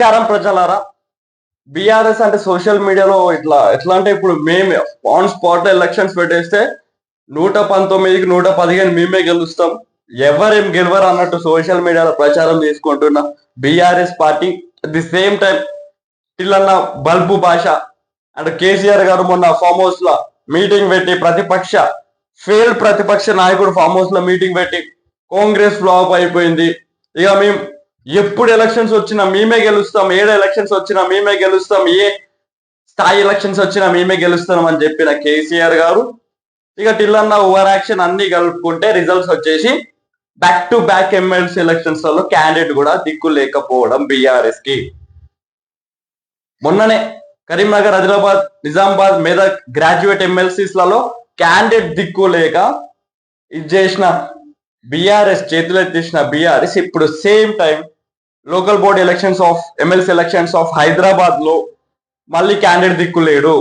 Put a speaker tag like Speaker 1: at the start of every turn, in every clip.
Speaker 1: నమస్కారం ప్రజలారా. బీఆర్ఎస్ అంటే సోషల్ మీడియాలో ఎట్లా అంటే ఇప్పుడు మేమే ఆన్ స్పాట్ ఎలక్షన్స్ పెట్టేస్తే 119కి 115 మేమే గెలుస్తాం, ఎవరేం గెలవరు అన్నట్టు సోషల్ మీడియాలో ప్రచారం చేసుకుంటున్న BRS party at the same time పిల్లన్న బల్బు భాష అండ్ కేసీఆర్ గారు మొన్న ఫామ్ హౌస్ లో మీటింగ్ పెట్టి ఫెయిల్డ్ ప్రతిపక్ష నాయకుడు ఫామ్ హౌస్ లో మీటింగ్ పెట్టి కాంగ్రెస్ ఫ్లాప్ అయిపోయింది, ఇక మేము ఎప్పుడు ఎలక్షన్స్ వచ్చినా మేమే గెలుస్తాం, ఏడు ఎలక్షన్స్ వచ్చినా మేమే గెలుస్తాం, ఏ స్థాయి ఎలక్షన్స్ వచ్చినా మేమే గెలుస్తాం అని చెప్పిన కేసీఆర్ గారు ఇక టిల్లన్న ఓవర్ యాక్షన్ అన్ని కలుపుకుంటే రిజల్ట్స్ వచ్చేసి back to back MLC elections లో క్యాండిడేట్ కూడా దిక్కు లేకపోవడం బీఆర్ఎస్ కి. మొన్ననే కరీంనగర్, ఆదిలాబాద్, నిజామాబాద్, మెదక్ గ్రాడ్యుయేట్ ఎమ్మెల్సీస్ లలో క్యాండిడేట్ దిక్కు లేక ఇది చేసిన బీఆర్ఎస్, చేతులెత్తేసిన బీఆర్ఎస్ ఇప్పుడు same time local board elections of MLC elections of Hyderabad లో మళ్ళీ క్యాండిడేట్ దిక్కు లేడు.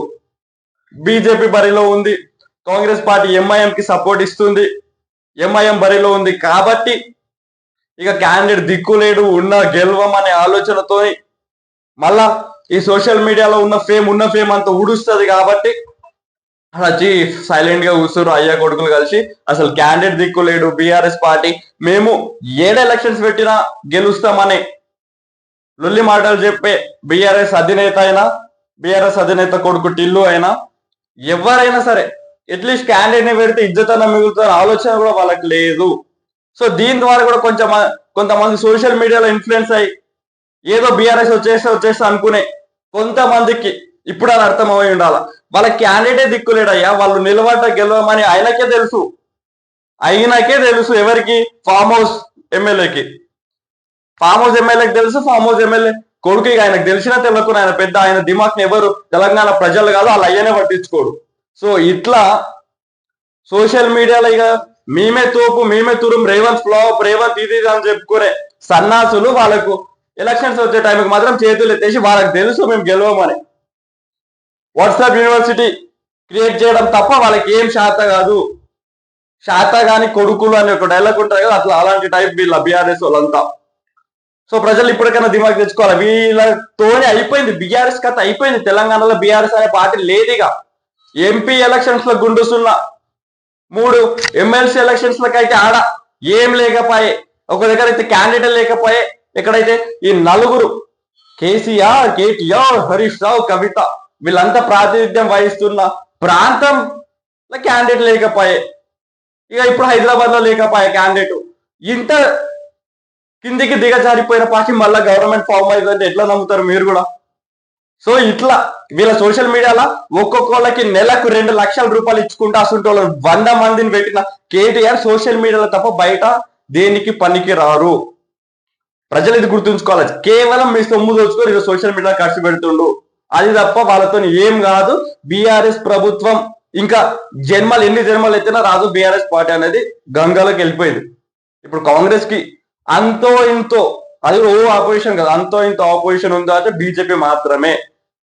Speaker 1: బీజేపీ బరిలో ఉంది, కాంగ్రెస్ పార్టీ ఎంఐఎం కి సపోర్ట్ ఇస్తుంది, ఎంఐఎం బరిలో ఉంది కాబట్టి ఇక క్యాండిడేట్ దిక్కు లేడు, ఉన్న గెలవం అనే ఆలోచనతో మళ్ళా ఈ సోషల్ మీడియాలో ఉన్న ఫేమ్ అంతా ఉడుస్తుంది కాబట్టి వచ్చి సైలెంట్ గా కూర్చున్నారు అయ్యా కొడుకులు కలిసి. అసలు క్యాండిడేట్ దిక్కు లేడు, బీఆర్ఎస్ పార్టీ మేము ఏడు ఎలక్షన్స్ పెట్టినా గెలుస్తామని లొల్లి మాటలు చెప్పే బీఆర్ఎస్ అధినేత కొడుకు టిల్లు అయినా ఎవరైనా సరే అట్లీస్ట్ క్యాండిడేట్ ని పెడితే ఇజ్జతన మిగులుతున్న ఆలోచన కూడా వాళ్ళకి లేదు. సో దీని ద్వారా కూడా కొంతమంది సోషల్ మీడియాలో ఇన్ఫ్లుయెన్స్ అయ్యి ఏదో బీఆర్ఎస్ వచ్చేస్తా అనుకునే కొంతమందికి ఇప్పుడు అది అర్థమై ఉండాల, వాళ్ళ క్యాండిడేటే దిక్కులేడయ్యా, వాళ్ళు నిలబడ్డ గెలవమని ఆయనకే తెలుసు. ఎవరికి? ఫామ్ హౌస్ ఎమ్మెల్యేకి తెలుసు, ఫామ్ హౌస్ ఎమ్మెల్యే కొడుకు ఆయనకు తెలిసినా తెలియకుండా ఆయన పెద్ద ఆయన దిమాక్ని ఎవరు తెలంగాణ ప్రజలు కాదు వాళ్ళ అయ్యనే పట్టించుకోడు. సో ఇట్లా సోషల్ మీడియాలో ఇక మేమే తోపు, మేమే తురుం, రేవంత్ ఫ్లాప్, రేవంత్ ఇది అని చెప్పుకునే సన్నాసులు వాళ్ళకు ఎలక్షన్స్ వచ్చే టైంకి మాత్రం చేతులు ఎత్తేసి వాళ్ళకి తెలుసు మేము గెలవమని వాట్సాప్ యూనివర్సిటీ క్రియేట్ చేయడం తప్ప వాళ్ళకి ఏం శాత కాని కొడుకులు అని ఒక డైలాగ్ ఉంటారు కదా, అట్లా అలాంటి టైప్ వీళ్ళ బీఆర్ఎస్ వాళ్ళంతా. సో ప్రజలు ఇప్పటికైనా దిమాగ్ తెచ్చుకోవాలి, వీళ్ళతోనే అయిపోయింది బీఆర్ఎస్ కథ అయిపోయింది. తెలంగాణలో బీఆర్ఎస్ అనే పార్టీ లేదిగా. ఎంపీ ఎలక్షన్స్ లో గుండుసున్న 3 ఎమ్మెల్సీ ఎలక్షన్స్ లకైతే ఆడ ఏం లేకపోయే, ఒక దగ్గర అయితే క్యాండిడేట్ లేకపోయే, ఎక్కడైతే ఈ నలుగురు కేసీఆర్, కేటీఆర్, హరీష్ రావు, కవిత వీళ్ళంతా ప్రాతినిధ్యం వహిస్తున్న ప్రాంతంలో క్యాండిడేట్ లేకపోయే, ఇక ఇప్పుడు హైదరాబాద్ లో లేకపోయే క్యాండిడేట్. ఇంత కిందికి దిగజారిపోయిన పార్టీ మళ్ళీ గవర్నమెంట్ ఫామ్ అవుతుందంటే ఎట్లా నమ్ముతారు మీరు కూడా? సో ఇట్లా వీళ్ళ సోషల్ మీడియాలో ఒక్కొక్కళ్ళకి నెలకు 2 లక్షల రూపాయలు ఇచ్చుకుంటూ అసలు 100 మందిని పెట్టిన కేటీఆర్ సోషల్ మీడియాలో తప్ప బయట దేనికి పనికి రారు. ప్రజలు ఇది గుర్తుంచుకోవాలి, కేవలం మీ సొమ్ము దోచుకొని ఇది సోషల్ మీడియా ఖర్చు పెడుతుండు, అది తప్ప వాళ్ళతో ఏం కాదు. బీఆర్ఎస్ ప్రభుత్వం ఇంకా ఎన్ని జన్మలు ఎత్తినా రాదు. బీఆర్ఎస్ పార్టీ అనేది గంగలోకి వెళ్ళిపోయింది. ఇప్పుడు కాంగ్రెస్ కి అంతో ఇంతో, అది ఆపోజిషన్ కదా, అంతో ఇంతో ఆపోజిషన్ ఉందో అంటే బీజేపీ మాత్రమే.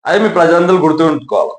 Speaker 1: అది మీ ప్రజలందరూ గుర్తుంచుకోవాలి.